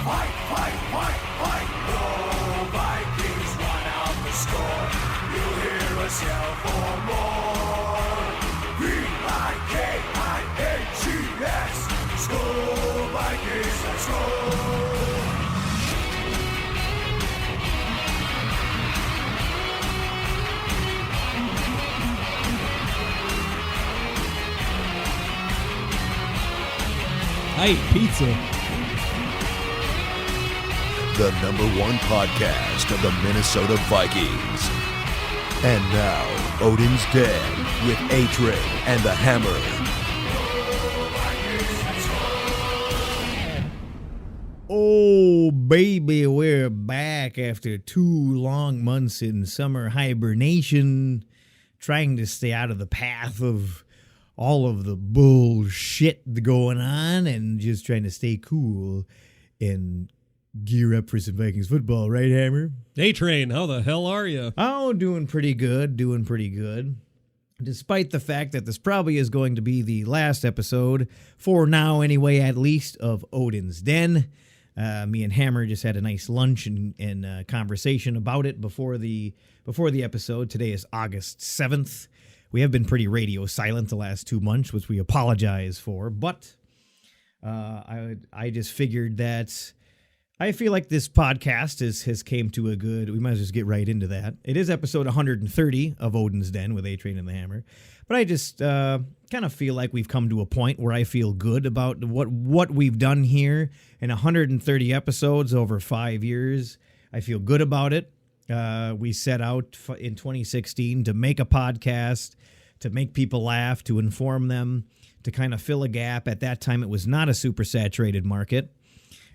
Fight, fight, fight, fight. The Vikings run out the score. You hear us yell for more. V-I-K-I-N-G-S. Skol Vikings, let's go. I ate pizza. The #1 podcast of the Minnesota Vikings. And now, Odin's Den with A-Train and the Hammer. Oh, baby, we're back after 2 long months in summer hibernation, trying to stay out of the path of all of the bullshit going on and just trying to stay cool and gear up for some Vikings football, right, Hammer? A-Train, how the hell are you? Oh, doing pretty good. Despite the fact that this probably is going to be the last episode, for now anyway, at least, of Odin's Den. Me and Hammer just had a nice lunch and conversation about it before the episode. Today is August 7th. We have been pretty radio silent the last 2 months, which we apologize for, but I just figured that I feel like this podcast has came to a good, we might as well just get right into that. It is episode 130 of Odin's Den with A-Train and the Hammer, but I just kind of feel like we've come to a point where I feel good about what we've done here in 130 episodes over 5 years. I feel good about it. We set out in 2016 to make a podcast, to make people laugh, to inform them, to kind of fill a gap. At that time, it was not a super saturated market,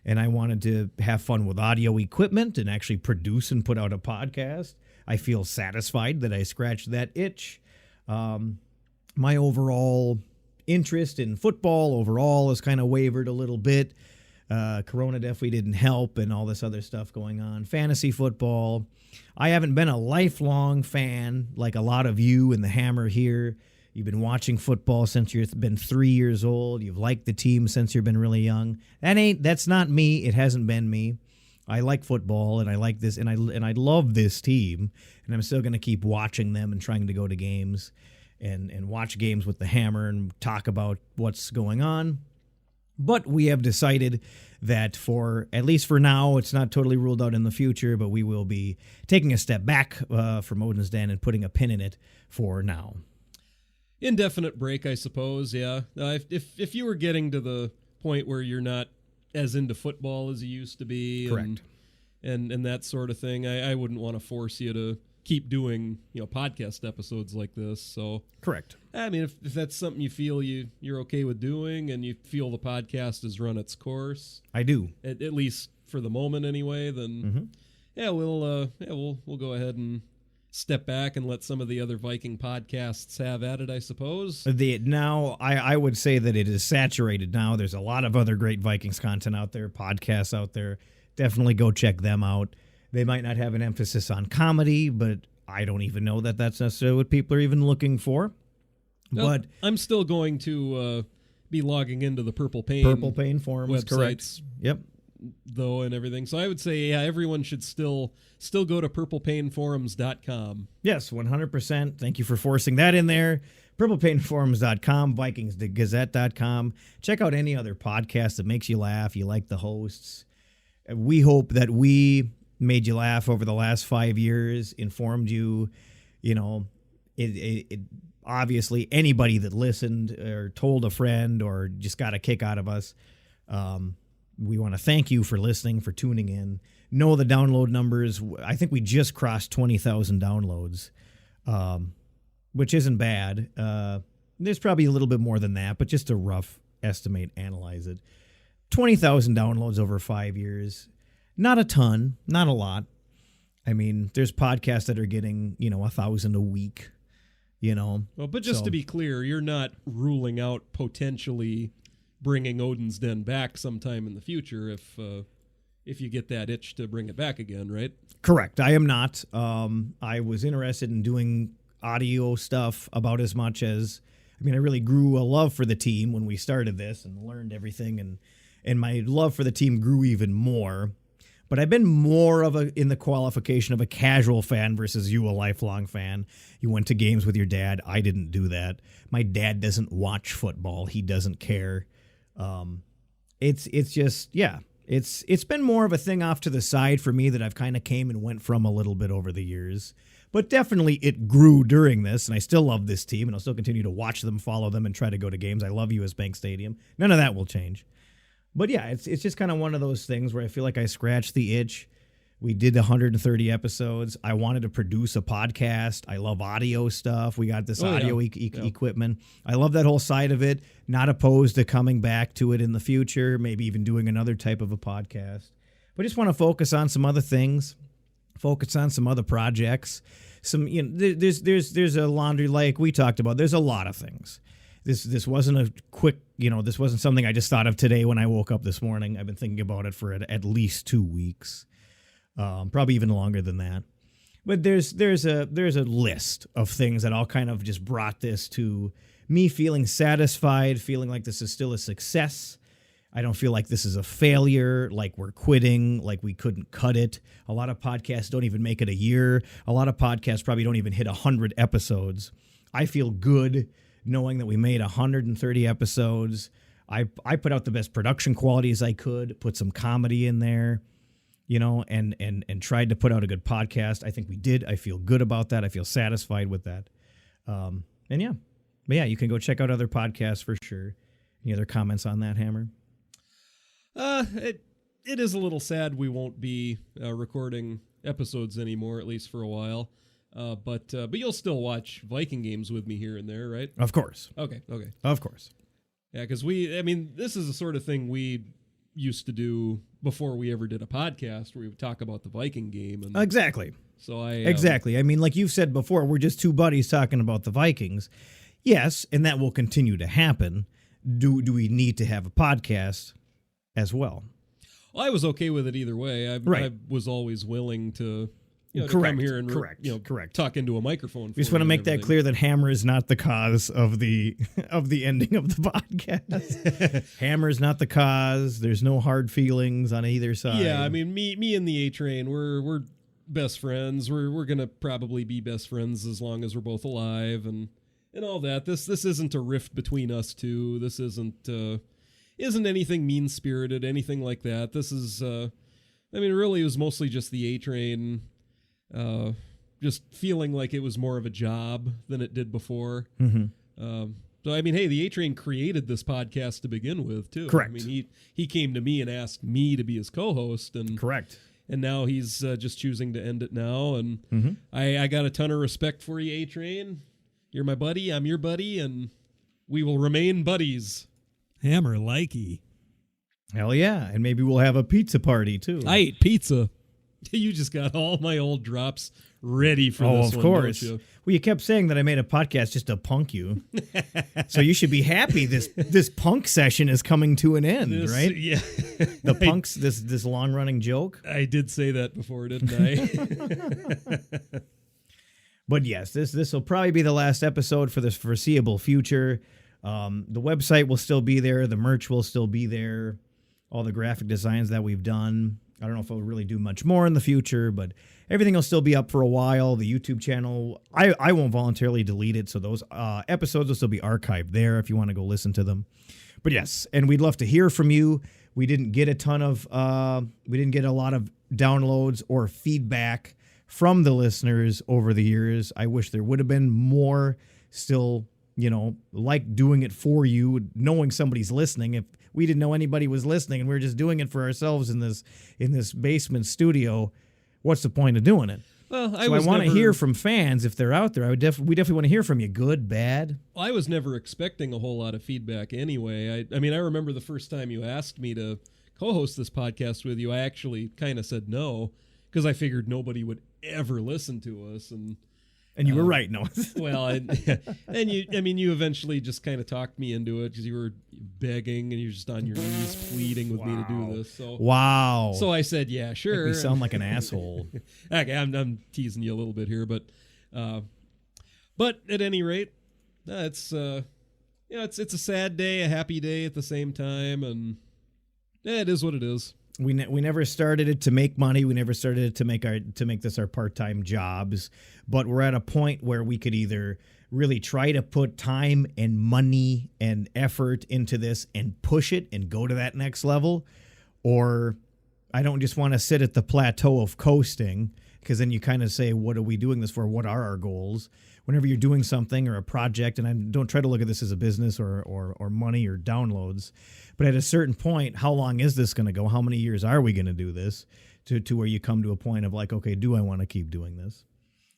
and I wanted to have fun with audio equipment and actually produce and put out a podcast. I feel satisfied that I scratched that itch. My overall interest in football overall has kind of wavered a little bit. Corona definitely didn't help, and all this other stuff going on. Fantasy football. I haven't been a lifelong fan like a lot of you and the Hammer here. You've been watching football since you've been 3 years old. You've liked the team since you've been really young. That's not me. It hasn't been me. I like football, and I like this, and I love this team, and I'm still going to keep watching them and trying to go to games and watch games with the Hammer and talk about what's going on. But we have decided that for, at least for now, it's not totally ruled out in the future, but we will be taking a step back from Odin's Den and putting a pin in it for now. Indefinite break, I suppose, yeah. If you were getting to the point where you're not as into football as you used to be, correct, and that sort of thing, I wouldn't want to force you to keep doing podcast episodes like this. So correct. I mean, if that's something you feel you're okay with doing, and you feel the podcast has run its course, I do, at least for the moment anyway, then we'll go ahead and step back and let some of the other Viking podcasts have at it, I suppose. I would say that it is saturated now. There's a lot of other great Vikings content out there, podcasts out there. Definitely go check them out. They might not have an emphasis on comedy, but I don't even know that that's necessarily what people are even looking for. But I'm still going to be logging into the Purple Pain forums, websites, correct? Yep. Though, and everything. So I would say, yeah, everyone should still go to purplepainforums.com. Yes, 100%. Thank you for forcing that in there. purplepainforums.com, vikingsgazette.com. Check out any other podcast that makes you laugh. You like the hosts. We hope that we made you laugh over the last 5 years, informed you, it obviously anybody that listened or told a friend or just got a kick out of us. We want to thank you for listening, for tuning in. Know the download numbers. I think we just crossed 20,000 downloads, which isn't bad. There's probably a little bit more than that, but just a rough estimate, analyze it. 20,000 downloads over 5 years. Not a ton, not a lot. I mean, there's podcasts that are getting, 1,000 a week, Well, but just to be clear, you're not ruling out potentially bringing Odin's Den back sometime in the future if you get that itch to bring it back again, right? Correct. I am not. I was interested in doing audio stuff about as much as, I really grew a love for the team when we started this and learned everything and and my love for the team grew even more. But I've been more of in the qualification of a casual fan versus you, a lifelong fan. You went to games with your dad. I didn't do that. My dad doesn't watch football. He doesn't care. It's just, yeah. It's been more of a thing off to the side for me that I've kind of came and went from a little bit over the years. But definitely it grew during this, and I still love this team, and I'll still continue to watch them, follow them, and try to go to games. I love US Bank Stadium. None of that will change. But yeah, it's just kind of one of those things where I feel like I scratched the itch. We did 130 episodes. I wanted to produce a podcast. I love audio stuff. We got this audio equipment. I love that whole side of it. Not opposed to coming back to it in the future, maybe even doing another type of a podcast. But I just want to focus on some other things, focus on some other projects. There's a laundry, like we talked about. There's a lot of things. This wasn't a quick, this wasn't something I just thought of today when I woke up this morning. I've been thinking about it for at least 2 weeks, probably even longer than that. But there's a list of things that all kind of just brought this to me feeling satisfied, feeling like this is still a success. I don't feel like this is a failure, like we're quitting, like we couldn't cut it. A lot of podcasts don't even make it a year. A lot of podcasts probably don't even hit 100 episodes. I feel good knowing that we made 130 episodes. I put out the best production quality as I could, put some comedy in there, and tried to put out a good podcast. I think we did. I feel good about that. I feel satisfied with that. But yeah, you can go check out other podcasts for sure. Any other comments on that, Hammer? It is a little sad we won't be recording episodes anymore, at least for a while. But you'll still watch Viking games with me here and there, right? Of course. Okay. Of course. Yeah, because this is the sort of thing we used to do before we ever did a podcast where we would talk about the Viking game. And exactly. So Exactly. Like you've said before, we're just two buddies talking about the Vikings. Yes, and that will continue to happen. Do we need to have a podcast as well? Well, I was okay with it either way. I was always willing to... to come here and correct. talk into a microphone. We just want to make that clear that Hammer is not the cause of the ending of the podcast. Hammer is not the cause. There's no hard feelings on either side. Yeah, me and the A Train, we're best friends. We're gonna probably be best friends as long as we're both alive and all that. This isn't a rift between us two. This isn't anything mean spirited, anything like that. This is really it was mostly just the A Train. Just feeling like it was more of a job than it did before. Mm-hmm. The A Train created this podcast to begin with, too. Correct. He came to me and asked me to be his co-host, and correct. And now he's just choosing to end it now. And mm-hmm. I got a ton of respect for you, A Train. You're my buddy. I'm your buddy, and we will remain buddies. Hammer likey. Hell yeah! And maybe we'll have a pizza party too. I ate pizza. You just got all my old drops ready for this one. Oh, of course. Don't you? Well, you kept saying that I made a podcast just to punk you. So you should be happy this punk session is coming to an end, right? Yeah. The punks, this long-running joke. I did say that before, didn't I? But yes, this will probably be the last episode for the foreseeable future. The website will still be there. The merch will still be there. All the graphic designs that we've done. I don't know if I'll really do much more in the future, but everything will still be up for a while. The YouTube channel, I won't voluntarily delete it, so those episodes will still be archived there if you want to go listen to them. But yes, and we'd love to hear from you. We didn't get a lot of downloads or feedback from the listeners over the years. I wish there would have been more. Still, like doing it for you, knowing somebody's listening. If we didn't know anybody was listening and we were just doing it for ourselves in this basement studio, what's the point of doing it? Well, I want to hear from fans if they're out there. We definitely want to hear from you. Good, bad. I was never expecting a whole lot of feedback anyway. I remember the first time you asked me to co-host this podcast with you, I actually kind of said no because I figured nobody would ever listen to us. And you were right, no. Well, and you eventually just kind of talked me into it because you were begging and you're just on your knees pleading with me to do this. So wow. So I said, yeah, sure. You sound like an asshole. Okay, I'm teasing you a little bit here, but at any rate, it's a sad day, a happy day at the same time, and Yeah, it is what it is. We never started it to make money. We never started it to make this our part-time jobs. But we're at a point where we could either really try to put time and money and effort into this and push it and go to that next level, or I don't just want to sit at the plateau of coasting, because then you kind of say, what are we doing this for? What are our goals? Whenever you're doing something or a project, and I don't try to look at this as a business or money or downloads, but at a certain point, how long is this going to go? How many years are we going to do this to where you come to a point of like, okay, do I want to keep doing this?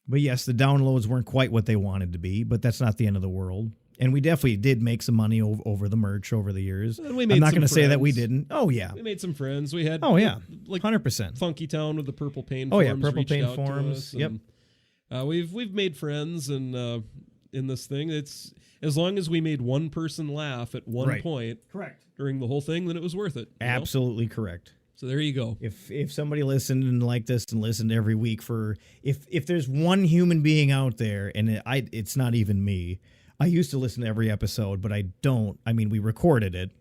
But yes, the downloads weren't quite what they wanted to be, but that's not the end of the world. And we definitely did make some money over the merch over the years. And we I'm made not some going to say that friends. we didn't. Oh, yeah. We made some friends. We had, Oh, yeah. like 100%. Funky Town with the Purple Pain Oh, Forums. yeah, Purple reached Pain out to Forums, us, yep. and, we've made friends, and in this thing, it's as long as we made one person laugh at one Right. point Correct. during the whole thing, then it was worth it. you know? Absolutely correct. So there you go. If somebody listened and liked this and listened every week for if there's one human being out there, and it's not even me. I used to listen to every episode, but I don't. I mean, we recorded it,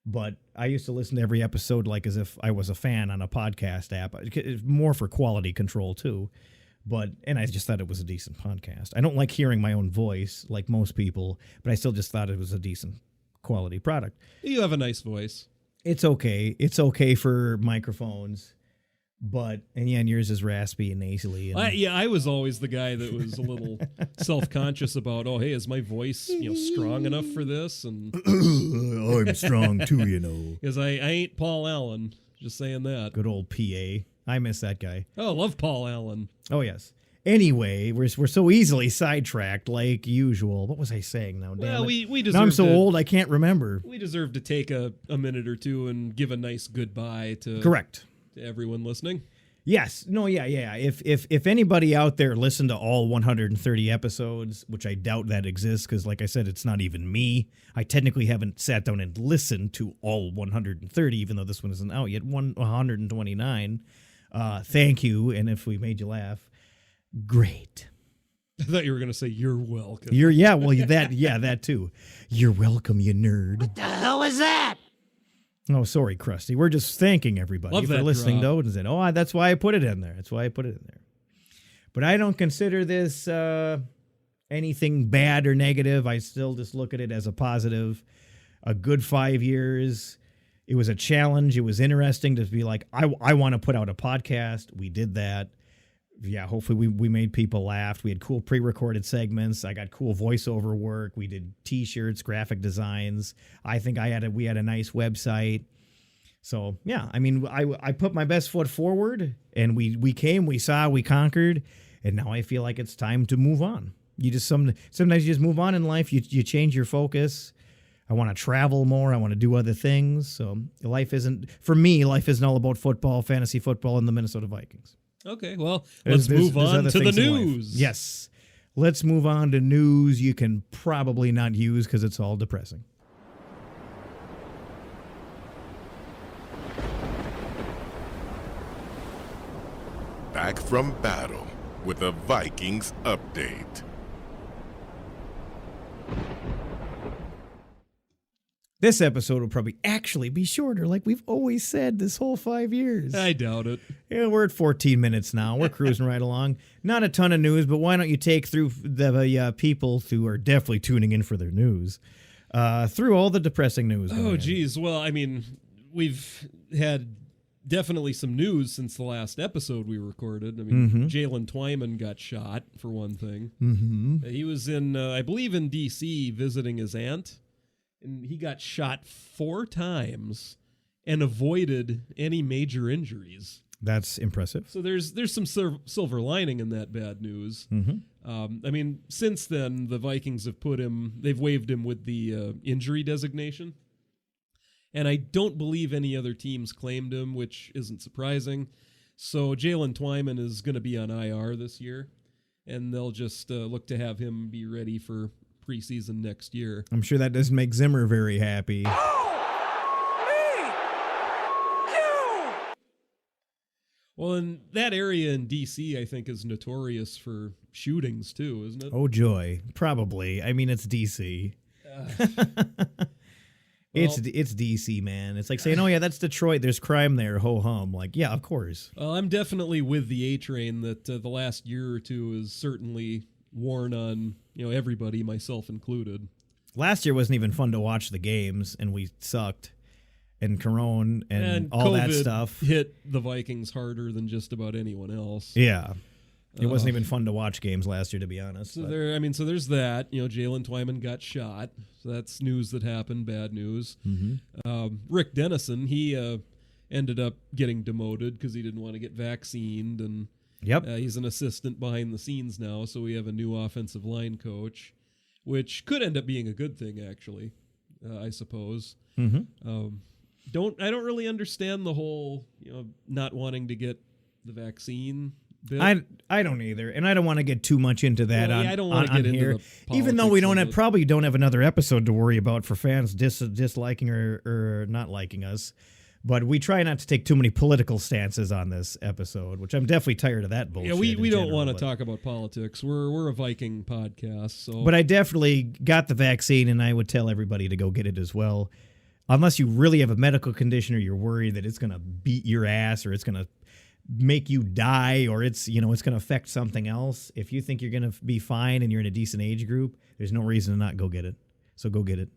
but I used to listen to every episode like as if I was a fan on a podcast app. It's more for quality control too. And I just thought it was a decent podcast. I don't like hearing my own voice like most people, but I still just thought it was a decent quality product. You have a nice voice. It's okay. It's okay for microphones, and yours is raspy and nasally. And I was always the guy that was a little self-conscious about, oh, hey, is my voice strong enough for this? And I'm strong too, you know. because I ain't Paul Allen, just saying that. Good old PA. I miss that guy. Oh, I love Paul Allen. Oh, yes. Anyway, we're so easily sidetracked like usual. What was I saying now? Damn Well, it. we deserve Now I'm so to, old I can't remember. We deserve to take a minute or two and give a nice goodbye to Correct. to everyone listening. Yes. No, yeah. If anybody out there listened to all 130 episodes, which I doubt that exists because, like I said, it's not even me. I technically haven't sat down and listened to all 130, even though this one isn't out yet. 129. Thank you. And if we made you laugh, great. I thought you were going to say you're welcome. That too. You're welcome, you nerd. The hell is that? Oh, sorry, Krusty. We're just thanking everybody Love for that listening drop. to Odin's Den. Oh, that's why I put it in there. But I don't consider this anything bad or negative. I still just look at it as a positive. A good 5 years. It was a challenge. It was interesting to be like, I want to put out a podcast. We did that. Yeah, hopefully we made people laugh. We had cool pre-recorded segments. I got cool voiceover work. We did T-shirts, graphic designs. I think we had a nice website. So yeah, I mean, I put my best foot forward, and we came, we saw, we conquered, and now I feel like it's time to move on. You just sometimes you just move on in life. You change your focus. I want to travel more. I want to do other things. So life isn't all about football, fantasy football, and the Minnesota Vikings. Okay, well, let's move there's on other to the things in life. news. Yes. Let's move on to news you can probably not use because it's all depressing. Back from battle with a Vikings update. This episode will probably actually be shorter, like we've always said this whole 5 years. I doubt it. Yeah, we're at 14 minutes now. We're cruising right along. Not a ton of news, but why don't you take through the people who are definitely tuning in for their news, through all the depressing news. Oh, geez. Well, I mean, we've had definitely some news since the last episode we recorded. I mean, Jalen Twyman got shot, for one thing. Mm-hmm. He was in, I believe, in D.C. visiting his aunt, and he got shot 4 times and avoided any major injuries. That's impressive. So there's some silver lining in that bad news. Mm-hmm. I mean, since then, the Vikings have they've waived him with the injury designation. And I don't believe any other teams claimed him, which isn't surprising. So Jalen Twyman is going to be on IR this year, and they'll just look to have him be ready for preseason next year. I'm sure that doesn't make Zimmer very happy. Well, and that area in D.C., I think, is notorious for shootings, too, isn't it? Oh, joy. Probably. I mean, it's DC. It's DC, man. It's like saying, oh, yeah, that's Detroit. There's crime there. Ho-hum. Like, yeah, of course. Well, I'm definitely with the A-Train that the last year or two is certainly worn on, everybody, myself included. Last year wasn't even fun to watch the games, and we sucked. And Corona and all COVID that stuff hit the Vikings harder than just about anyone else. Yeah. It wasn't even fun to watch games last year, to be honest. So there's that. Jalen Twyman got shot. So that's news that happened, bad news. Mm-hmm. Rick Dennison, he ended up getting demoted because he didn't want to get vaccinated. And Yep. He's an assistant behind the scenes now, so we have a new offensive line coach, which could end up being a good thing, actually, I suppose. Mm-hmm. I don't really understand the whole, not wanting to get the vaccine bit. I don't either, and I don't want to get too much into that I don't want to get here. into the Even though we politics of it. probably don't have another episode to worry about for fans disliking or not liking us. But we try not to take too many political stances on this episode, which I'm definitely tired of that bullshit. Yeah, we don't want to but- talk about politics. We're a Viking podcast, so. But I definitely got the vaccine, and I would tell everybody to go get it as well. Unless you really have a medical condition or you're worried that it's going to beat your ass or it's going to make you die or it's going to affect something else. If you think you're going to be fine and you're in a decent age group, there's no reason to not go get it. So go get it.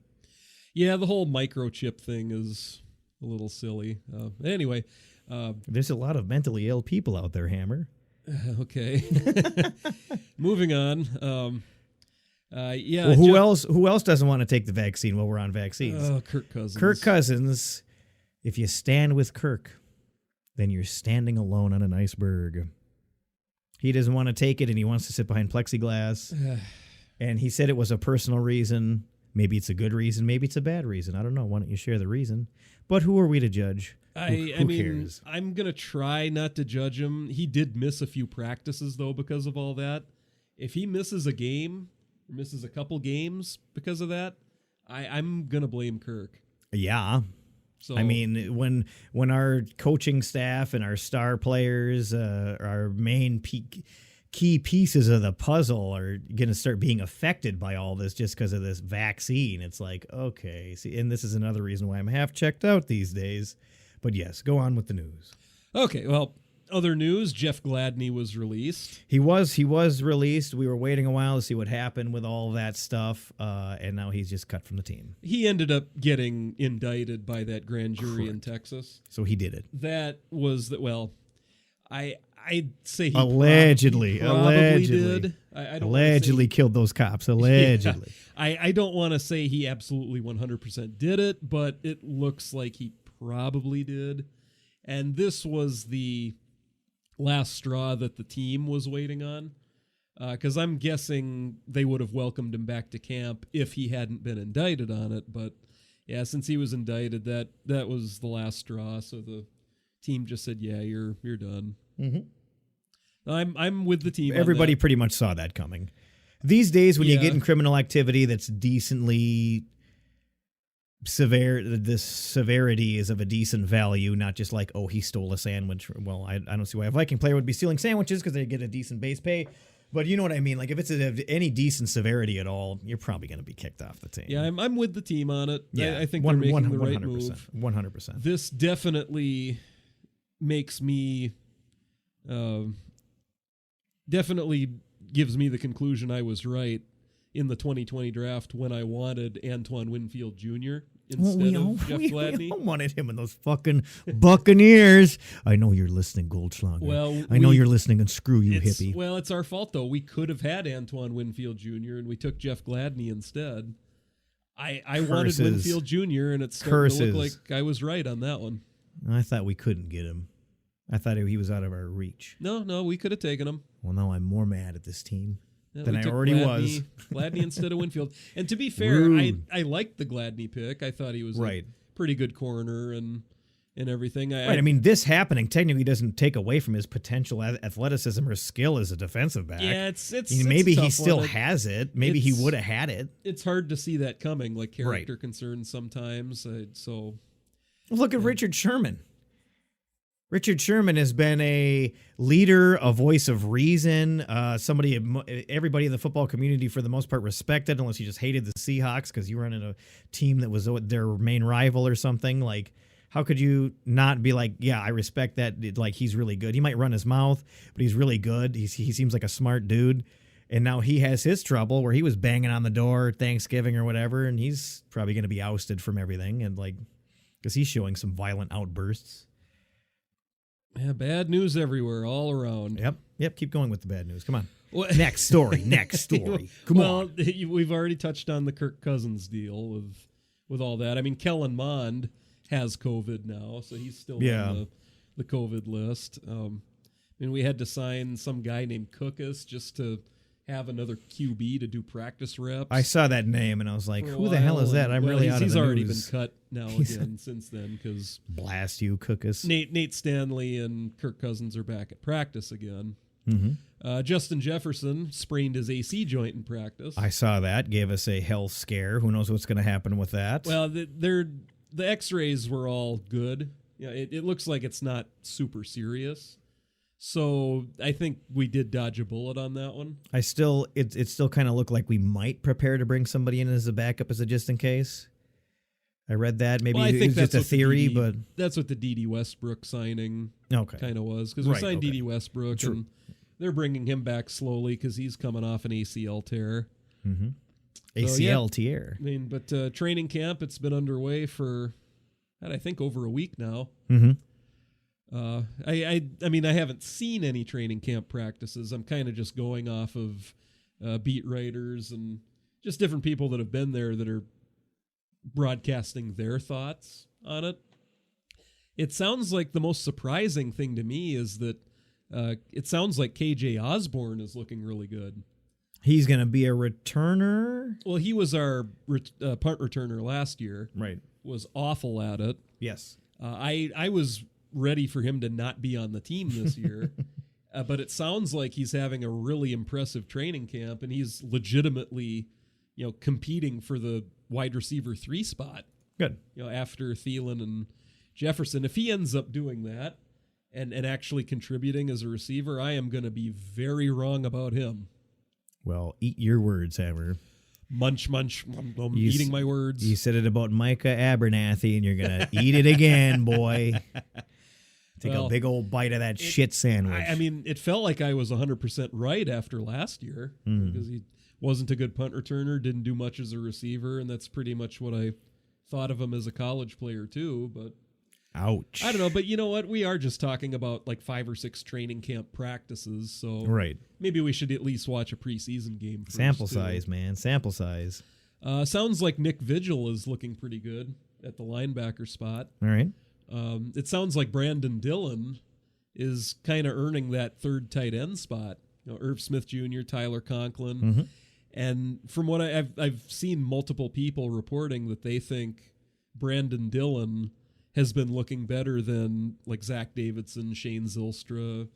Yeah, the whole microchip thing is a little silly. Anyway. There's a lot of mentally ill people out there, Hammer. Okay. Moving on. Yeah. Well, who else doesn't want to take the vaccine while we're on vaccines? Kirk Cousins. Kirk Cousins. If you stand with Kirk, then you're standing alone on an iceberg. He doesn't want to take it, and he wants to sit behind plexiglass. And he said it was a personal reason. Maybe it's a good reason. Maybe it's a bad reason. I don't know. Why don't you share the reason? But who are we to judge? Who cares? I'm going to try not to judge him. He did miss a few practices, though, because of all that. If he misses a game, or misses a couple games because of that, I'm going to blame Kirk. Yeah. So, I mean, when our coaching staff and our star players, our main key pieces of the puzzle are going to start being affected by all this just because of this vaccine, it's like, okay. See, and this is another reason why I'm half checked out these days. But yes, go on with the news. Okay, well, other news, Jeff Gladney was released. He was released. We were waiting a while to see what happened with all that stuff, and now he's just cut from the team. He ended up getting indicted by that grand jury in Texas. So he did it. That was I'd say he allegedly did. I don't allegedly killed those cops. Allegedly. Yeah, I don't want to say he absolutely 100% did it, but it looks like he probably did. And this was the last straw that the team was waiting on, because I'm guessing they would have welcomed him back to camp if he hadn't been indicted on it. But yeah, since he was indicted, that was the last straw. So the team just said, "Yeah, you're done." Mm-hmm. I'm with the team. Everybody pretty much saw that coming. These days, when you get in criminal activity that's decently severe, the severity is of a decent value, not just like, oh, he stole a sandwich. Well, I don't see why a Viking player would be stealing sandwiches because they get a decent base pay. But you know what I mean? Like, if it's any decent severity at all, you're probably going to be kicked off the team. Yeah, I'm with the team on it. Yeah, I think they're making the right 100%, move. 100%. This definitely makes me, definitely gives me the conclusion I was right in the 2020 draft when I wanted Antoine Winfield Jr. instead of Jeff Gladney. We all wanted him in those fucking Buccaneers. I know you're listening, Goldschlager. Well, I know you're listening, and screw you, hippie. Well, it's our fault, though. We could have had Antoine Winfield Jr., and we took Jeff Gladney instead. I wanted Winfield Jr., and it's starting to look like I was right on that one. I thought we couldn't get him. I thought he was out of our reach. No, we could have taken him. Well, now I'm more mad at this team. Yeah, than I already was. Gladney instead of Winfield. And to be fair, I liked the Gladney pick. I thought he was a pretty good corner and everything. I mean, this happening technically doesn't take away from his potential athleticism or skill as a defensive back. Yeah, it's maybe he still has it. Maybe he would have had it. It's hard to see that coming, like character concerns sometimes. So look at Richard Sherman. Richard Sherman has been a leader, a voice of reason, somebody everybody in the football community for the most part respected, unless you just hated the Seahawks because you were in a team that was their main rival or something. Like, how could you not be like, yeah, I respect that? Like, he's really good. He might run his mouth, but he's really good. He seems like a smart dude. And now he has his trouble where he was banging on the door Thanksgiving or whatever, and he's probably going to be ousted from everything, and like, because he's showing some violent outbursts. Yeah, bad news everywhere, all around. Yep. Keep going with the bad news. Come on. Next story. Come on. We've already touched on the Kirk Cousins deal with all that. I mean, Kellen Mond has COVID now, so he's still on the COVID list. And we had to sign some guy named Cookus just to have another QB to do practice reps. I saw that name and I was like, who the hell is that? I'm really out of the news. He's already been cut now again since then because blast you, Cookus. Nate Stanley and Kirk Cousins are back at practice again. Mm-hmm. Justin Jefferson sprained his AC joint in practice. I saw that. Gave us a health scare. Who knows what's going to happen with that? Well, the X-rays were all good. Yeah, it looks like it's not super serious. So I think we did dodge a bullet on that one. It still kind of looked like we might prepare to bring somebody in as a backup as a just in case. I read that. Maybe I think it's just a theory, but that's what the D.D. Westbrook signing kind of was, because we signed D.D. Westbrook, and they're bringing him back slowly because he's coming off an ACL tear. Mm-hmm. ACL tear. I mean, but training camp, it's been underway for, I think, over a week now. Mm-hmm. I mean, I haven't seen any training camp practices. I'm kind of just going off of beat writers and just different people that have been there that are broadcasting their thoughts on it. It sounds like the most surprising thing to me is that it sounds like KJ Osborne is looking really good. He's going to be a returner? Well, he was our punt returner last year. Right. Was awful at it. Yes. I was ready for him to not be on the team this year, but it sounds like he's having a really impressive training camp, and he's legitimately, competing for the wide receiver 3 spot. Good. After Thielen and Jefferson. If he ends up doing that and actually contributing as a receiver, I am going to be very wrong about him. Well, eat your words, Hammer. Munch. I'm eating my words. You said it about Micah Abernathy, and you're going to eat it again, boy. Take a big old bite of that shit sandwich. I mean, it felt like I was 100% right after last year because he wasn't a good punt returner, didn't do much as a receiver, and that's pretty much what I thought of him as a college player too. But ouch. I don't know, but you know what? We are just talking about like 5 or 6 training camp practices, so maybe we should at least watch a preseason game first. Sample size, man. Sample size. Sounds like Nick Vigil is looking pretty good at the linebacker spot. All right. It sounds like Brandon Dillon is kind of earning that third tight end spot. Irv Smith Jr., Tyler Conklin. Mm-hmm. And from what I've seen multiple people reporting that they think Brandon Dillon has been looking better than like Zach Davidson, Shane Zylstra.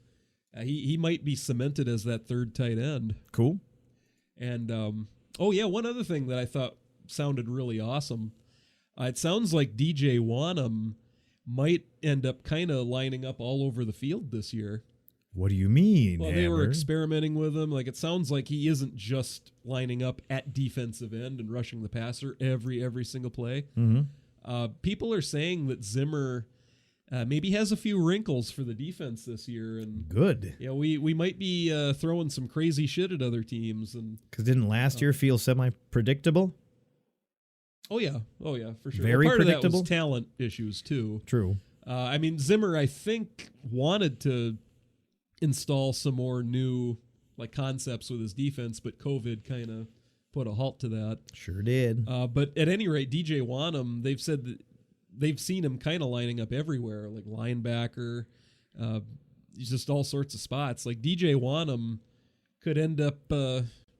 He might be cemented as that third tight end. Cool. And, one other thing that I thought sounded really awesome. It sounds like DJ Wanham might end up kind of lining up all over the field this year. What do you mean? Well, they were experimenting with him. Like, it sounds like he isn't just lining up at defensive end and rushing the passer every single play. Mm-hmm. People are saying that Zimmer maybe has a few wrinkles for the defense this year, and good. Yeah, we might be throwing some crazy shit at other teams, and because didn't last year feel semi-predictable? Oh yeah, for sure. Very part predictable. Of that was talent issues too. True. I mean, Zimmer, I think, wanted to install some more new concepts with his defense, but COVID kind of put a halt to that. Sure did. But at any rate, DJ Wanham, they've said that they've seen him kind of lining up everywhere, like linebacker, just all sorts of spots. Like DJ Wanham could end up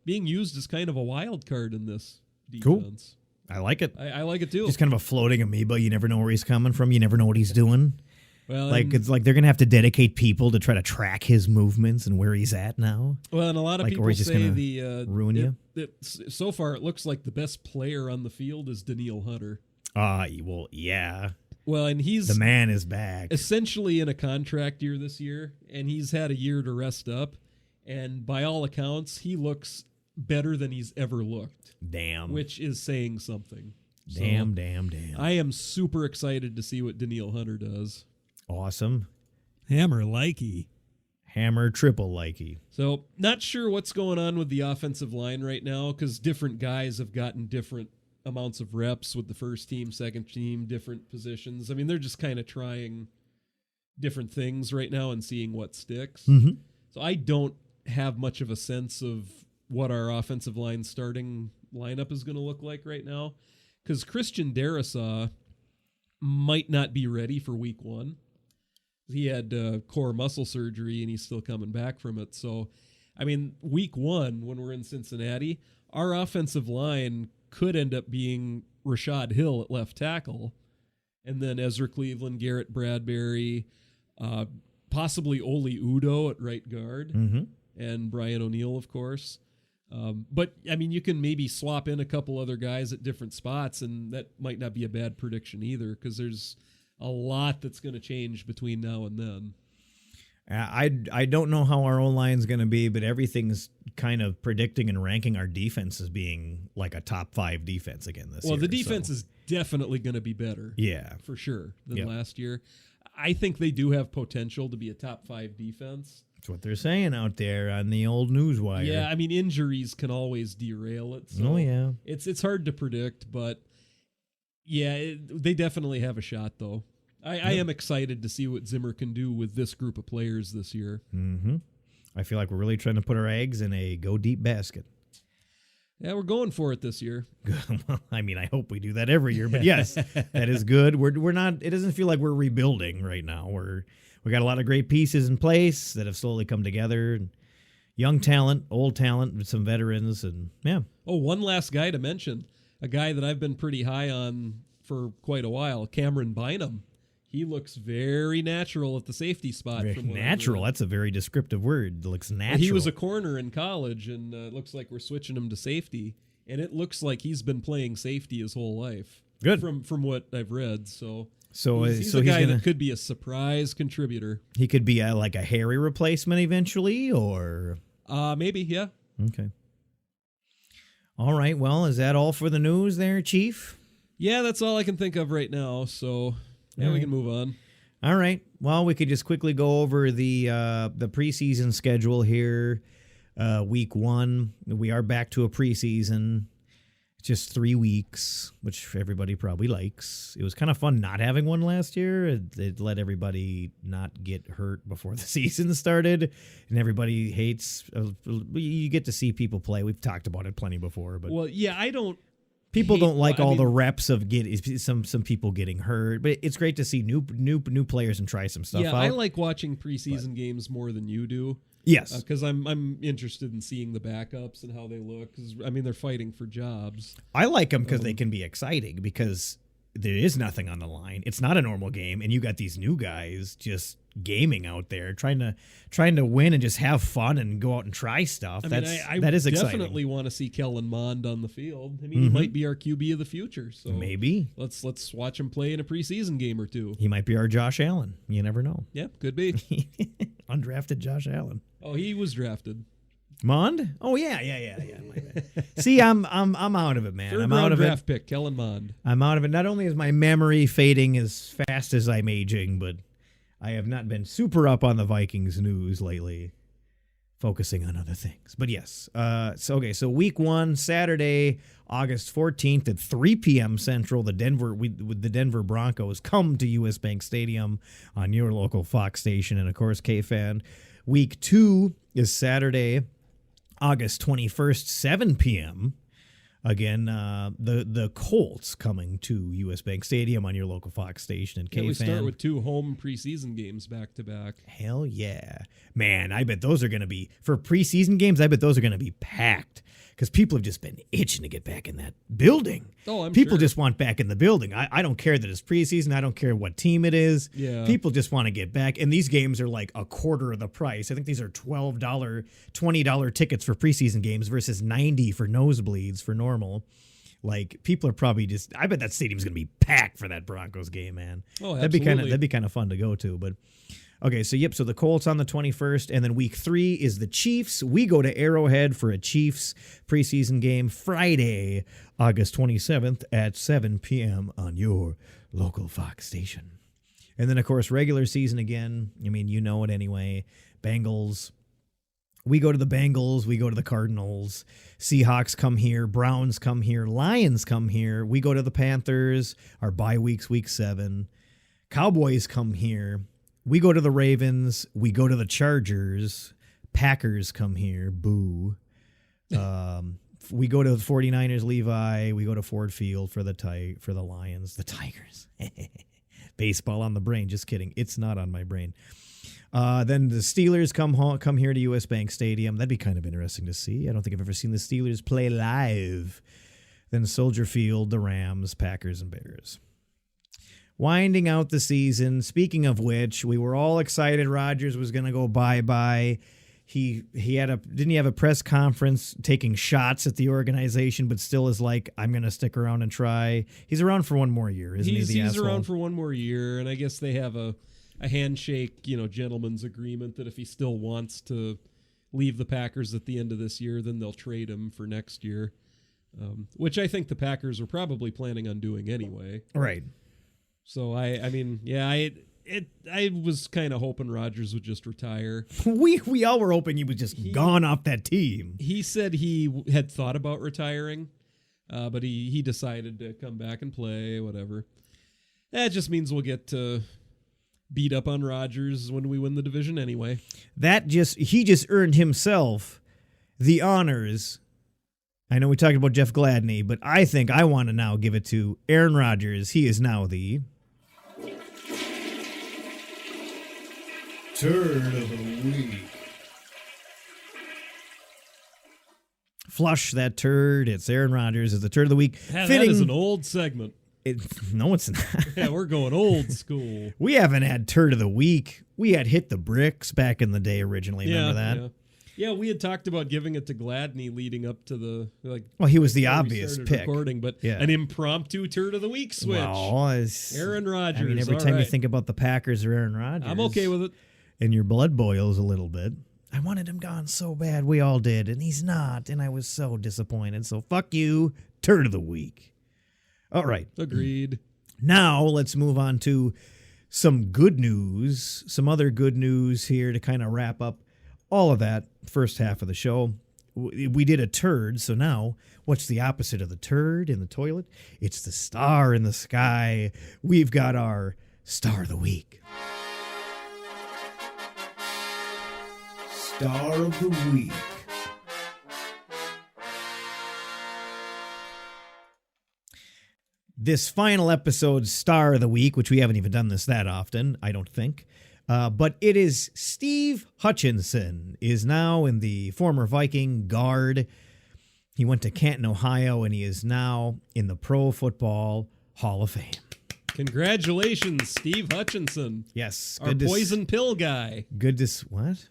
being used as kind of a wild card in this defense. Cool. I like it. I like it too. Just kind of a floating amoeba. You never know where he's coming from. You never know what he's doing. Well, it's like they're gonna have to dedicate people to try to track his movements and where he's at now. Well, and a lot of people say ruin you. So far, it looks like the best player on the field is Daniil Hunter. Well, yeah. Well, and he's The man is back. essentially in a contract year this year, and he's had a year to rest up. And by all accounts, he looks better than he's ever looked, Damn. which is saying something. Damn. I am super excited to see what Daniil Hunter does. Awesome. Hammer likey. Hammer triple likey. So, not sure what's going on with the offensive line right now because different guys have gotten different amounts of reps with the first team, second team, different positions. I mean, they're just kind of trying different things right now and seeing what sticks. Mm-hmm. So, I don't have much of a sense of what our offensive line starting lineup is going to look like right now because Christian Darrisaw might not be ready for week 1. He had core muscle surgery and he's still coming back from it. So, I mean, week 1, when we're in Cincinnati, our offensive line could end up being Rashad Hill at left tackle, and then Ezra Cleveland, Garrett Bradbury, possibly Oli Udoh at right guard, and Brian O'Neill, of course. But, I mean, you can maybe swap in a couple other guys at different spots, and that might not be a bad prediction either because there's a lot that's going to change between now and then. I don't know how our O-line's going to be, but everything's kind of predicting and ranking our defense as being like a top 5 defense again this year. Well, the defense is definitely going to be better. Yeah. For sure, than last year. I think they do have potential to be a top 5 defense. That's what they're saying out there on the old news wire. Yeah, I mean, injuries can always derail it. So it's hard to predict, but yeah, they definitely have a shot, though. I am excited to see what Zimmer can do with this group of players this year. Mm-hmm. I feel like we're really trying to put our eggs in a go deep basket. Yeah, we're going for it this year. Well, I mean, I hope we do that every year, but yes, that is good. We're not. It doesn't feel like we're rebuilding right now. We got a lot of great pieces in place that have slowly come together. Young talent, old talent, some veterans, and yeah. Oh, one last guy to mention, a guy that I've been pretty high on for quite a while, Cameron Bynum. He looks very natural at the safety spot. Very natural. That's a very descriptive word. It looks natural. He was a corner in college, and it looks like we're switching him to safety. And it looks like he's been playing safety his whole life. Good. From what I've read. So he's a guy that could be a surprise contributor. He could be like a Harry replacement eventually, or maybe, yeah. Okay. All right. Well, is that all for the news there, Chief? Yeah, that's all I can think of right now. So yeah, we can move on. All right. Well, we could just quickly go over the preseason schedule here. Week 1, we are back to a preseason. Just 3 weeks, which everybody probably likes. It was kind of fun not having one last year. It let everybody not get hurt before the season started, and everybody hates. You get to see people play. We've talked about it plenty before, but well, yeah, I don't. People don't like all the reps of some people getting hurt, but it's great to see new players and try some stuff out. Yeah, I like watching preseason games more than you do. Yes, because I'm interested in seeing the backups and how they look. Because I mean, they're fighting for jobs. I like them because they can be exciting because there is nothing on the line. It's not a normal game, and you got these new guys just gaming out there, trying to win and just have fun and go out and try stuff. That is exciting. I definitely want to see Kellen Mond on the field. I mean, he might be our QB of the future. So maybe let's watch him play in a preseason game or two. He might be our Josh Allen. You never know. Yeah, could be. Undrafted Josh Allen. Oh, he was drafted. Mond? Oh yeah. See, I'm out of it, man. I'm out of draft it. Pick Kellen Mond. I'm out of it. Not only is my memory fading as fast as I'm aging, but I have not been super up on the Vikings news lately, focusing on other things. But yes, so week 1, Saturday, August 14th at 3 p.m. Central, the Denver Broncos come to US Bank Stadium on your local Fox station and, of course, KFan. Week 2 is Saturday, August 21st, 7 p.m. Again, the Colts coming to US Bank Stadium on your local Fox station and KFan. We start with 2 home preseason games back to back. Hell yeah. Man, I bet those are going to be, for preseason games, I bet those are going to be packed because people have just been itching to get back in that building. Oh, People just want back in the building. I don't care that it's preseason. I don't care what team it is. Yeah. People just want to get back. And these games are like a quarter of the price. I think these are $12, $20 tickets for preseason games versus $90 for nosebleeds for normal. Like, people are probably just, I bet that stadium's going to be packed for that Broncos game, man. Oh, that'd be kind of fun to go to. But okay, so so the Colts on the 21st, and then week 3 is the Chiefs. We go to Arrowhead for a Chiefs preseason game Friday, August 27th at 7 p.m. on your local Fox station. And then, of course, regular season again. I mean, you know it anyway. Bengals. We go to the Bengals. We go to the Cardinals. Seahawks come here. Browns come here. Lions come here. We go to the Panthers. Our bye week's week 7. Cowboys come here. We go to the Ravens. We go to the Chargers. Packers come here. Boo. We go to the 49ers, Levi. We go to Ford Field for the Lions. The Tigers. Baseball on the brain. Just kidding. It's not on my brain. Then the Steelers come here to US Bank Stadium. That'd be kind of interesting to see. I don't think I've ever seen the Steelers play live. Then Soldier Field, the Rams, Packers, and Bears. Winding out the season. Speaking of which, we were all excited Rodgers was going to go bye-bye. Didn't he have a press conference taking shots at the organization, but still is like, I'm going to stick around and try. He's around for one more year, isn't he? He's around for one more year, and I guess they have a handshake, gentleman's agreement that if he still wants to leave the Packers at the end of this year, then they'll trade him for next year, which I think the Packers are probably planning on doing anyway. Right. So I was kind of hoping Rodgers would just retire. We all were hoping he was just gone off that team. He said he had thought about retiring, but he decided to come back and play, whatever. That just means we'll get to beat up on Rodgers when we win the division anyway. He just earned himself the honors. I know we talked about Jeff Gladney, but I think I want to now give it to Aaron Rodgers. He is now the Turd of the Week. Flush that turd. It's Aaron Rodgers as the Turd of the Week. That is an old segment. No, it's not. Yeah, we're going old school. We haven't had Turd of the Week. We had Hit the Bricks back in the day originally. Remember that? Yeah, we had talked about giving it to Gladney leading up to the Well, he was the obvious pick. But an impromptu Turd of the Week switch. Well, Aaron Rodgers. I mean, every time you think about the Packers or Aaron Rodgers, I'm okay with it. And your blood boils a little bit. I wanted him gone so bad. We all did, and he's not. And I was so disappointed. So fuck you, Turd of the Week. All right. Agreed. Now let's move on to some good news, some other good news here to kind of wrap up all of that first half of the show. We did a turd, so now what's the opposite of the turd in the toilet? It's the star in the sky. We've got our Star of the Week. Star of the Week. This final episode's Star of the Week, which we haven't even done this that often, I don't think, but it is Steve Hutchinson, is now in the former Viking guard. He went to Canton, Ohio, and he is now in the Pro Football Hall of Fame. Congratulations, Steve Hutchinson. Yes. Our poison pill guy. Good to... What?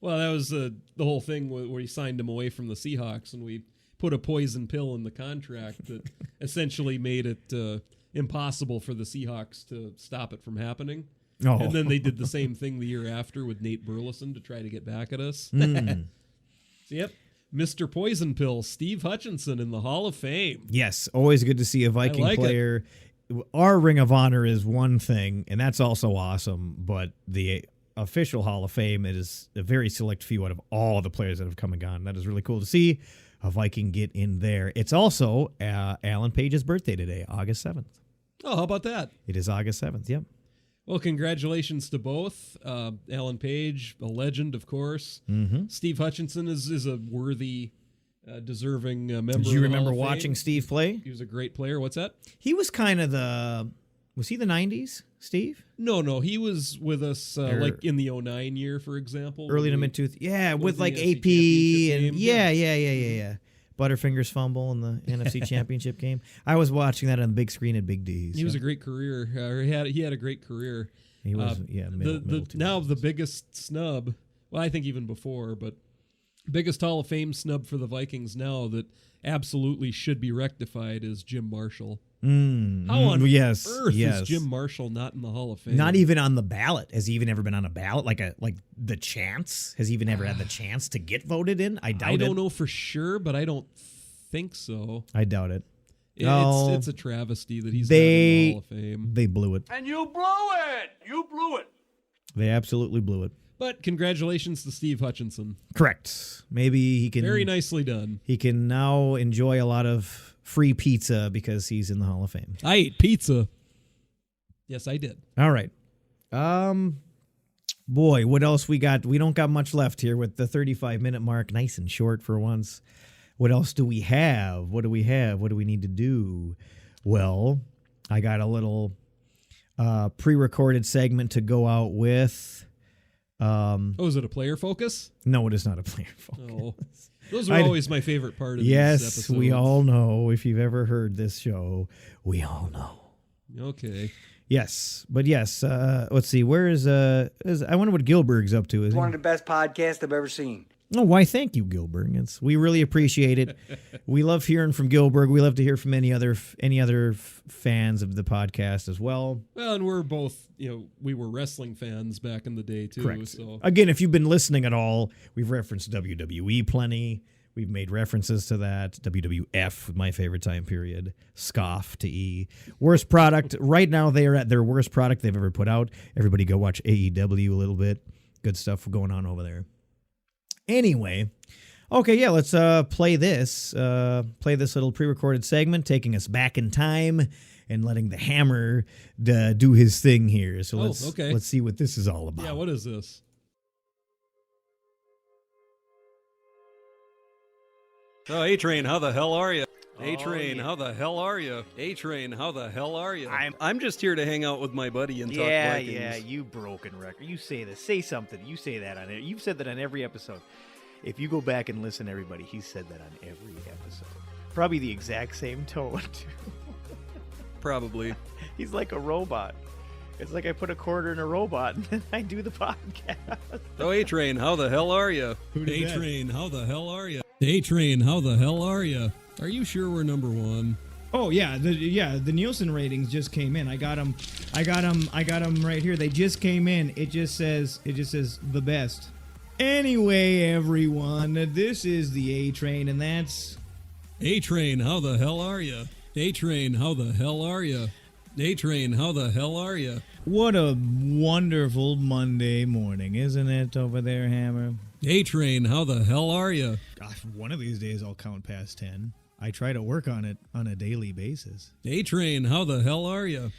Well, that was the whole thing where he signed him away from the Seahawks, and we put a poison pill in the contract that essentially made it impossible for the Seahawks to stop it from happening. Oh. And then they did the same thing the year after with Nate Burleson to try to get back at us. So, yep, Mr. Poison Pill, Steve Hutchinson in the Hall of Fame. Yes, always good to see a Viking player. Our Ring of Honor is one thing, and that's also awesome, but the official Hall of Fame, it is a very select few out of all the players that have come and gone. That is really cool to see a Viking get in there. It's also Alan Page's birthday today, August 7th. Oh, how about that? It is August 7th, yep. Well, congratulations to both. Alan Page, a legend, of course. Mm-hmm. Steve Hutchinson is a worthy, deserving member. Did you remember watching Steve play? He was a great player. What's that? He was kind of was he the 90s, Steve? No, he was with us like in the 09 year, for example. Early to mid-2000s. Yeah, with like AP and yeah. Butterfingers fumble in the NFC Championship game. I was watching that on the big screen at Big D's. He was a great career. He had a great career. He was, middle now the biggest snub, well, I think even before, but Biggest Hall of Fame snub for the Vikings now that absolutely should be rectified is Jim Marshall. How on yes, earth yes. is Jim Marshall not in the Hall of Fame? Not even on the ballot. Has he even ever been on a ballot? Like the chance? Has he even ever had the chance to get voted in? I doubt it. I don't know for sure, but I don't think so. I doubt it. It's a travesty that he's not in the Hall of Fame. They blew it. And you blew it! You blew it! They absolutely blew it. But congratulations to Steve Hutchinson. Correct. Maybe he can. Very nicely done. He can now enjoy a lot of free pizza because he's in the Hall of Fame. I ate pizza. Yes, I did. All right. Boy, what else we got? We don't got much left here with the 35-minute mark. Nice and short for once. What else do we have? What do we have? What do we need to do? Well, I got a little pre-recorded segment to go out with. Is it a player focus? No, it is not a player focus. Oh, those are always my favorite part of these episodes. Yes, we all know. If you've ever heard this show, we all know. Okay. Yes, but yes. Let's see. Where is I wonder what Gilberg's up to. Is It's he? one of the best podcasts I've ever seen. Oh, why? Thank you, Gilbert. We really appreciate it. We love hearing from Gilbert. We love to hear from any other fans of the podcast as well. Well, and we're both, we were wrestling fans back in the day too. Correct. So Again, if you've been listening at all, we've referenced WWE plenty. We've made references to that. WWF, my favorite time period. Scoff to E. Worst product. Right now, they are at their worst product they've ever put out. Everybody go watch AEW a little bit. Good stuff going on over there. Anyway, okay, yeah, let's play this little pre-recorded segment, taking us back in time and letting the Hammer do his thing here. So let's see what this is all about. yeah, what is this? Oh, A-Train, how the hell are you? A-Train, how the hell are you? A-Train, how the hell are you? I'm just here to hang out with my buddy and talk Vikings. Yeah, you broken record. You say this. Say something. You say that on it. You've said that on every episode. If you go back and listen, everybody, he's said that on every episode. Probably the exact same tone, too. Probably. He's like a robot. It's like I put a quarter in a robot and then I do the podcast. Oh, A-Train, how the hell are you? A-Train, how the hell are you? A-Train, how the hell are you? Are you sure we're number one? Oh yeah, the Nielsen ratings just came in. I got them right here. They just came in. It just says the best. Anyway, everyone, this is the A-Train, and that's A-Train, how the hell are you? A-Train, how the hell are you? A-Train, how the hell are you? what a wonderful Monday morning, isn't it, over there, Hammer? A-Train, how the hell are you? Gosh, one of these days I'll count past 10. I try to work on it on a daily basis. A-Train, how the hell are you?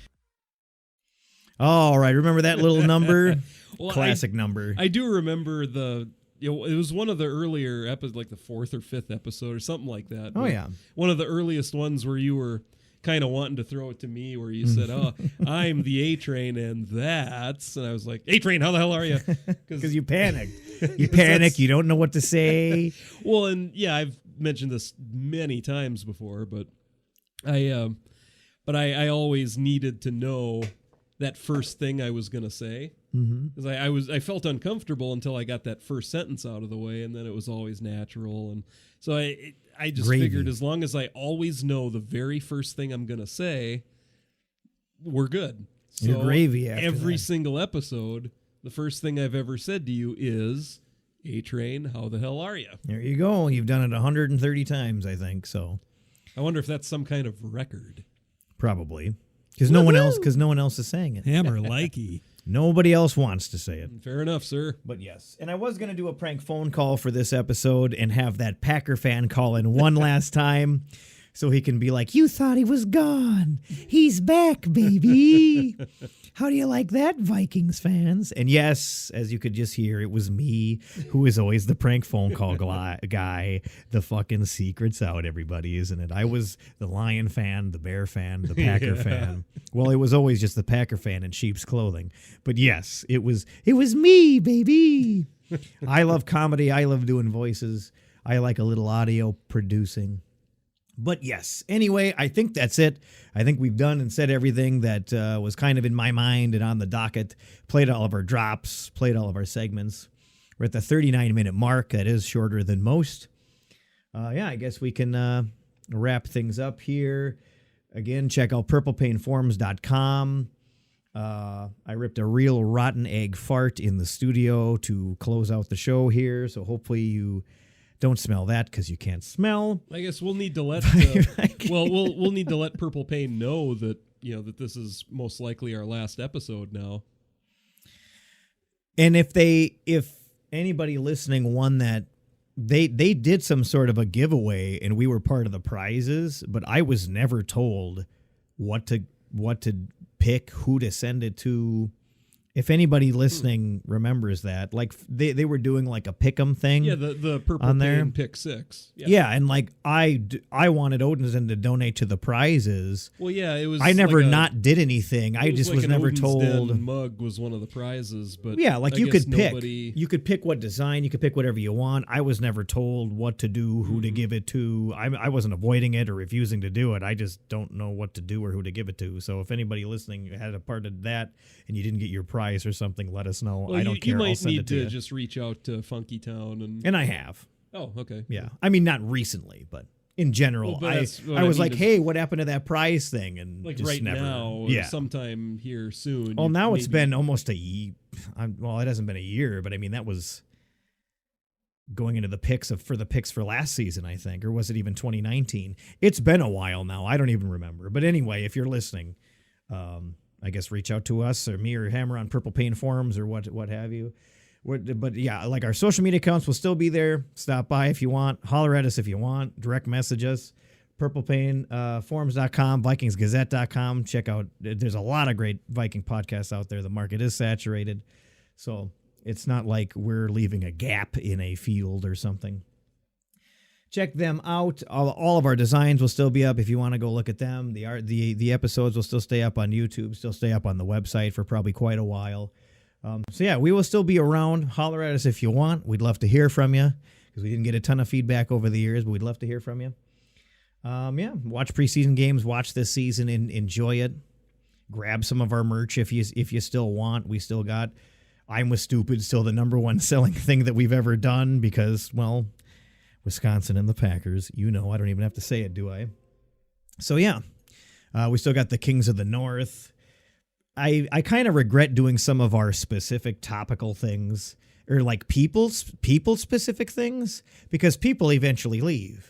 All right, remember that little number? Well, Classic number. I do remember it was one of the earlier episodes, like the 4th or 5th episode or something like that. Oh, yeah. One of the earliest ones where you were kind of wanting to throw it to me, where you said, "Oh, I'm the A-Train, and that's," and I was like, "A-Train, how the hell are you?" Because you panicked. You panic. You don't know what to say. Well, and yeah, I've mentioned this many times before, but I always needed to know that first thing I was gonna say, because I felt uncomfortable until I got that first sentence out of the way, and then it was always natural, and so I just figured as long as I always know the very first thing I'm gonna say, we're good. So You're gravy after every that. single episode, the first thing I've ever said to you is, "A-Train, how the hell are you?" There you go. You've done it 130 times, I think. So I wonder if that's some kind of record. probably because no one else is saying it. Hammer likey. Nobody else wants to say it. Fair enough, sir. But yes. And I was going to do a prank phone call for this episode and have that Packer fan call in one last time so he can be like, "You thought he was gone. He's back, baby." How do you like that, Vikings fans? And yes, as you could just hear, it was me who is always the prank phone call guy. The fucking secret's out, everybody, isn't it? I was the Lion fan, the Bear fan, the Packer fan. Well, it was always just the Packer fan in sheep's clothing. But yes, it was me, baby. I love comedy. I love doing voices. I like a little audio producing. But yes, anyway, I think that's it. I think we've done and said everything that was kind of in my mind and on the docket. Played all of our drops, played all of our segments. We're at the 39-minute mark. That is shorter than most. I guess we can wrap things up here. Again, check out purplepainforums.com. I ripped a real rotten egg fart in the studio to close out the show here, so hopefully you don't smell that because you can't smell. I guess we'll need to let we'll need to let Purple Pain know that that this is most likely our last episode now. And if anybody listening won that, they did some sort of a giveaway and we were part of the prizes, but I was never told what to pick, who to send it to. If anybody listening remembers that, like they were doing like a pick'em thing. Yeah, the Purple on there. Pain Pick 6. Yeah, and like I wanted Odin to donate to the prizes. Well, yeah, it was. I never like did anything. I just was an never Odin's told. Den mug was one of the prizes, but Yeah, like I you guess could pick. nobody- You could pick what design. You could pick whatever you want. I was never told what to do, who to give it to. I wasn't avoiding it or refusing to do it. I just don't know what to do or who to give it to. So if anybody listening had a part of that and you didn't get your prize or something, let us know. Well, I don't care. You I'll might send need it to to you. just reach out to Funky Town And I have. Oh, okay. Yeah. I mean, not recently, but in general, Well, but that's what I was mean like, is- hey, what happened to that prize thing? And like just right never. now, Yeah. or sometime here soon. Well, you now it's maybe- been almost a year. Well, it hasn't been a year, but I mean, that was going into the picks for last season, I think, or was it even 2019? It's been a while now. I don't even remember. But anyway, if you're listening, I guess reach out to us or me or Hammer on Purple Pain Forums or what have you. But yeah, like our social media accounts will still be there. Stop by if you want. Holler at us if you want. Direct message us. PurplePainForums.com, VikingsGazette.com. Check out. There's a lot of great Viking podcasts out there. The market is saturated, so it's not like we're leaving a gap in a field or something. Check them out. All of our designs will still be up if you want to go look at them. The episodes will still stay up on YouTube, still stay up on the website for probably quite a while. So yeah, we will still be around. Holler at us if you want. We'd love to hear from you because we didn't get a ton of feedback over the years, but we'd love to hear from you. Watch preseason games. Watch this season and enjoy it. Grab some of our merch if you still want. We still got I'm With Stupid, still the number one selling thing that we've ever done because, well, Wisconsin and the Packers. I don't even have to say it, do I? So yeah, we still got the Kings of the North. I kind of regret doing some of our specific topical things or like people specific things because people eventually leave.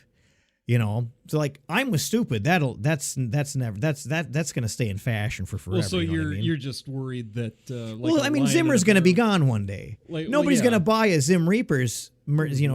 So like I'm With Stupid. That's gonna stay in fashion for forever. Well, so you know what I mean? you're just worried that. Zimmer's gonna be gone one day. Nobody's gonna buy a Zim Reapers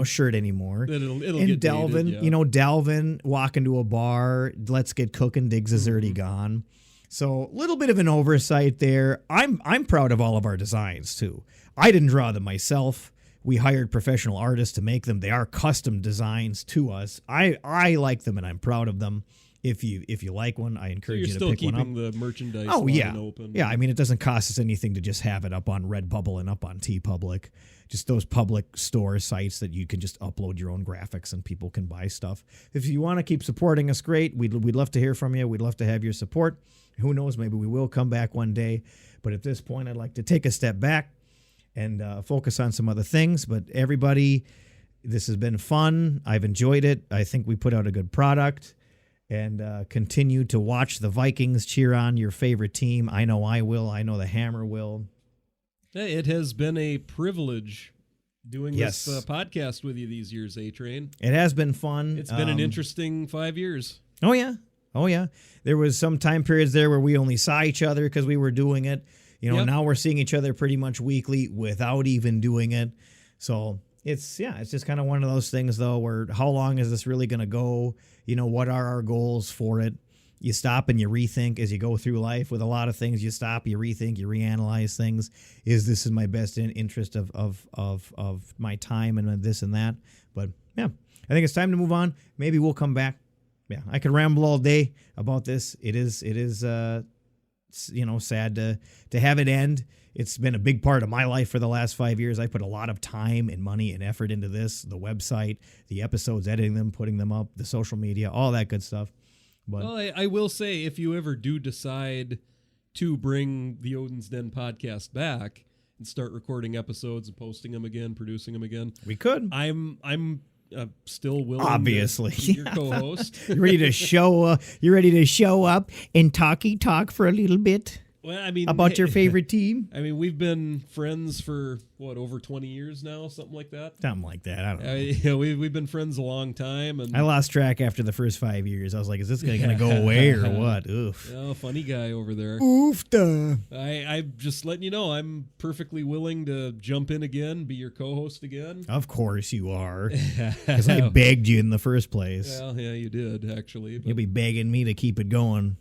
shirt anymore. It'll and get Delvin, dated, yeah. Delvin walk into a bar, let's get cooking, Diggs is already gone. So a little bit of an oversight there. I'm proud of all of our designs too. I didn't draw them myself. We hired professional artists to make them. They are custom designs to us. I like them and I'm proud of them. If you like one, I encourage you to pick one up. You're still keeping the merchandise line open. Yeah, I mean, it doesn't cost us anything to just have it up on Redbubble and up on TeePublic. Just those public store sites that you can just upload your own graphics and people can buy stuff. If you want to keep supporting us, great. We'd love to hear from you. We'd love to have your support. Who knows, maybe we will come back one day. But at this point, I'd like to take a step back and focus on some other things. But everybody, this has been fun. I've enjoyed it. I think we put out a good product. And continue to watch the Vikings, cheer on your favorite team. I know I will. I know the Hammer will. It has been a privilege doing Yes. this podcast with you these years, A-Train. It has been fun. It's been an interesting 5 years. Oh, yeah. There was some time periods there where we only saw each other because we were doing it. Yep. Now we're seeing each other pretty much weekly without even doing it. So it's just kind of one of those things, though, where how long is this really going to go? What are our goals for it? You stop and you rethink as you go through life with a lot of things. You stop, you rethink, you reanalyze things. Is this in my best interest of my time and this and that? But yeah, I think it's time to move on. Maybe we'll come back. Yeah, I could ramble all day about this. It is sad to have it end. It's been a big part of my life for the last 5 years. I put a lot of time and money and effort into this, the website, the episodes, editing them, putting them up, the social media, all that good stuff. But Well, I will say, if you ever do decide to bring the Odin's Den podcast back, and start recording episodes and posting them again, producing them again. We could. I'm still willing. Obviously, to be your co-host. You're ready to show. You're ready to show up and talk for a little bit. Well, I mean, about your favorite team. I mean, we've been friends for over 20 years now, something like that. Something like that. I don't know. Yeah, we've been friends a long time, and I lost track after the first 5 years. I was like, "Is this guy gonna go away or what?" Oof. Oh, funny guy over there. Oofta. I'm just letting you know, I'm perfectly willing to jump in again, be your co-host again. Of course you are, because I begged you in the first place. Well, yeah, you did actually. You'll be begging me to keep it going.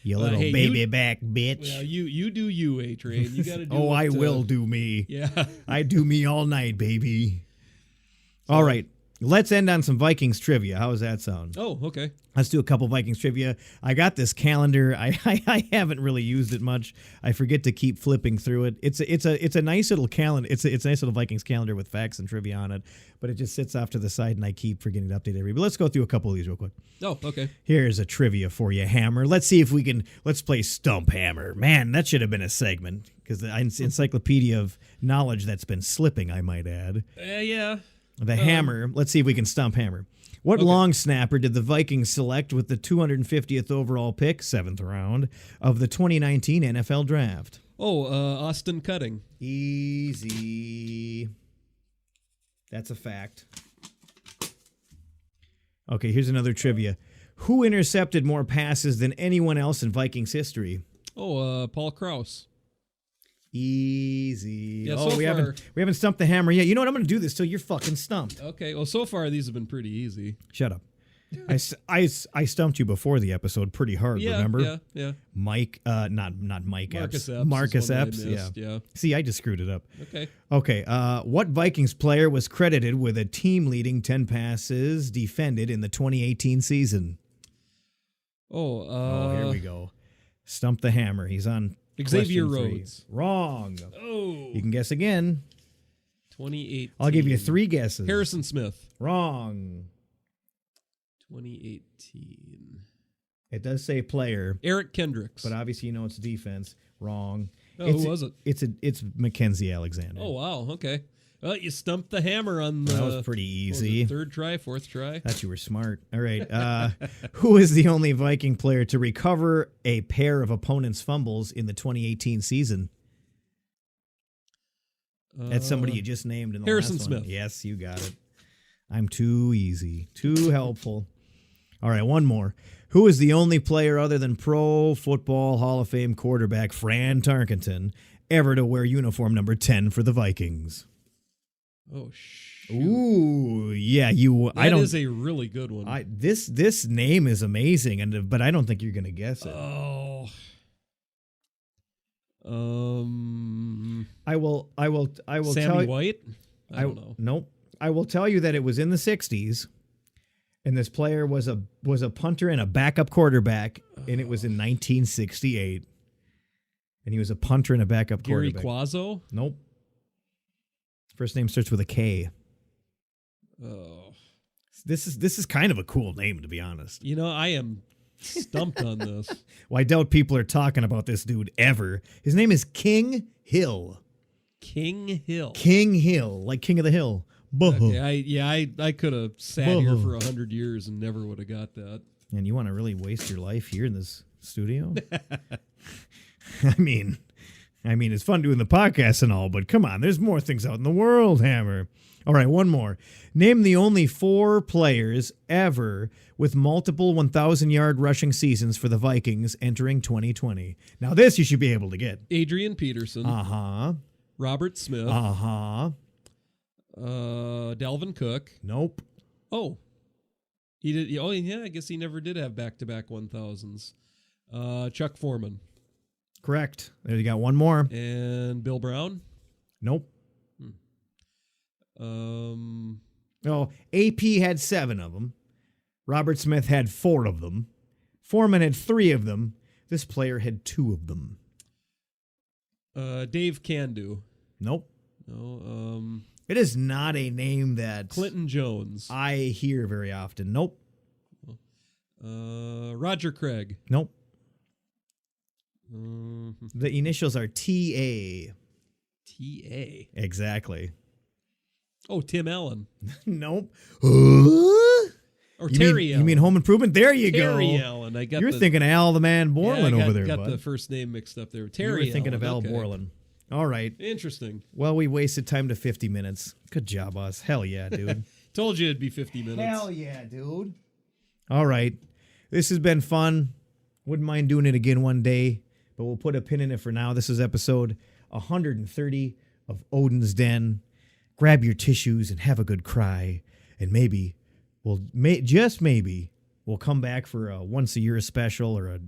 You little hey, baby back bitch. Well, you do you, A-Train. You got to do Oh, it, I will do me. Yeah. I do me all night, baby. All right. Let's end on some Vikings trivia. How does that sound? Oh, okay. Let's do a couple Vikings trivia. I got this calendar. I haven't really used it much. I forget to keep flipping through it. It's a nice little calendar. It's a nice little Vikings calendar with facts and trivia on it, but it just sits off to the side, and I keep forgetting to update everybody. But let's go through a couple of these real quick. Oh, okay. Here's a trivia for you, Hammer. Let's see if we can. Let's play Stump Hammer. Man, that should have been a segment, because the encyclopedia of knowledge that's been slipping, I might add. Yeah. The Hammer. Let's see if we can stump Hammer. What long snapper did the Vikings select with the 250th overall pick, 7th round, of the 2019 NFL Draft? Oh, Austin Cutting. Easy. That's a fact. Okay, here's another trivia. Who intercepted more passes than anyone else in Vikings history? Oh, Paul Krause. Easy. Yeah, we haven't stumped the Hammer yet. You know what? I'm going to do this till you're fucking stumped. Okay. Well, so far these have been pretty easy. Shut up. I stumped you before the episode pretty hard. Remember? Yeah. Mike, not Mike Marcus Epps. Epps. Marcus Epps. Yeah. See, I just screwed it up. Okay. What Vikings player was credited with a team-leading 10 passes defended in the 2018 season? Here we go. Stump the Hammer. He's on. Xavier Question 3. Rhodes. Wrong. Oh. You can guess again. 2018. I'll give you 3 guesses. Harrison Smith. Wrong. 2018. It does say player. Eric Kendricks. But obviously you know it's defense. Wrong. Who was it? It's Mackenzie Alexander. Oh, wow. Okay. Well, you stumped the Hammer on the... That was pretty easy. Third try, fourth try. Thought you were smart. All right. Who is the only Viking player to recover a pair of opponents' fumbles in the 2018 season? That's somebody you just named in the Harrison last one. Smith. Yes, you got it. I'm too easy. Too helpful. All right, one more. Who is the only player other than Pro Football Hall of Fame quarterback Fran Tarkenton ever to wear uniform number 10 for the Vikings? Oh, shoot. Ooh, yeah. That is a really good one. This name is amazing, but I don't think you're gonna guess it. Oh. I will Sammy tell you. White? I don't know. Nope. I will tell you that it was in the 60s, and this player was a punter and a backup quarterback, and it was in 1968. And he was a punter and a backup Gary quarterback. Quazzo? Nope. First name starts with a K. Oh. This is kind of a cool name, to be honest. You know, I am stumped on this. Well, I doubt people are talking about this dude ever. His name is King Hill. King Hill. King Hill, like King of the Hill. Okay, I could have sat here for 100 years and never would have got that. And you want to really waste your life here in this studio? I mean, it's fun doing the podcast and all, but come on, there's more things out in the world, Hammer. All right, one more. Name the only 4 players ever with multiple 1,000-yard rushing seasons for the Vikings entering 2020. Now, this you should be able to get. Adrian Peterson. Uh-huh. Robert Smith. Uh-huh. Dalvin Cook. Nope. Oh. He did. Oh, yeah, I guess he never did have back-to-back 1,000s. Chuck Foreman. Correct. There you got one more. And Bill Brown? Nope. Oh, AP had 7 of them. Robert Smith had 4 of them. Foreman had 3 of them. This player had 2 of them. Dave Candu. Nope. No. It is not a name that Clinton Jones. I hear very often. Nope. Roger Craig. Nope. The initials are TA. T.A. Exactly. Oh, Tim Allen. Nope. Or You Terry mean, Allen. You mean Home Improvement? There you Terry go. Allen. I got You're the, thinking of Al the Man Borland I got, over there, got bud. the first name mixed up there. You Terry were thinking of Al Allen. Okay. Borland. All right. Interesting. Well, we wasted time to 50 minutes. Good job, us. Hell yeah, dude. Told you it'd be 50 minutes. Hell yeah, dude. All right. This has been fun. Wouldn't mind doing it again one day, but we'll put a pin in it for now. This is episode 130 of Odin's Den. Grab your tissues and have a good cry, and maybe just maybe we'll come back for a once a year special or a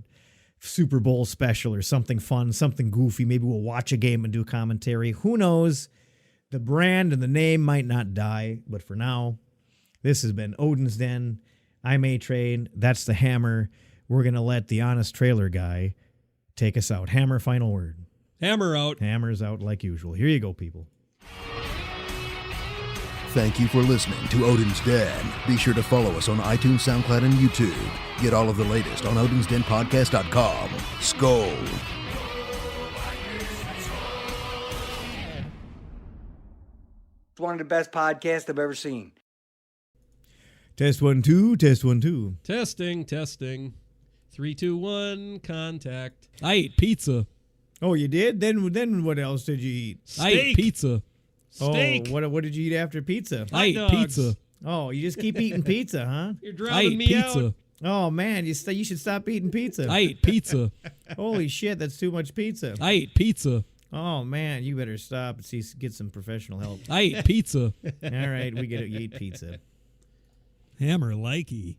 Super Bowl special or something fun, something goofy. Maybe we'll watch a game and do commentary. Who knows? The brand and the name might not die, but for now, this has been Odin's Den. I'm A-Train. That's the Hammer. We're going to let the honest trailer guy take us out. Hammer, final word. Hammer out. Hammer's out like usual. Here you go, people. Thank you for listening to Odin's Den. Be sure to follow us on iTunes, SoundCloud, and YouTube. Get all of the latest on odinsdenpodcast.com. Skol. It's one of the best podcasts I've ever seen. Test 1, 2. Test 1, 2. Testing. 3, 2, 1, contact. I ate pizza. Oh, you did? Then what else did you eat? I ate pizza. Steak. Oh, what did you eat after pizza? I ate pizza. Oh, you just keep eating pizza, huh? You're driving me out. Oh, man, you should stop eating pizza. I ate pizza. Holy shit, that's too much pizza. I ate pizza. Oh, man, you better stop and get some professional help. I ate pizza. All right, we get it. You eat pizza. Hammer likey.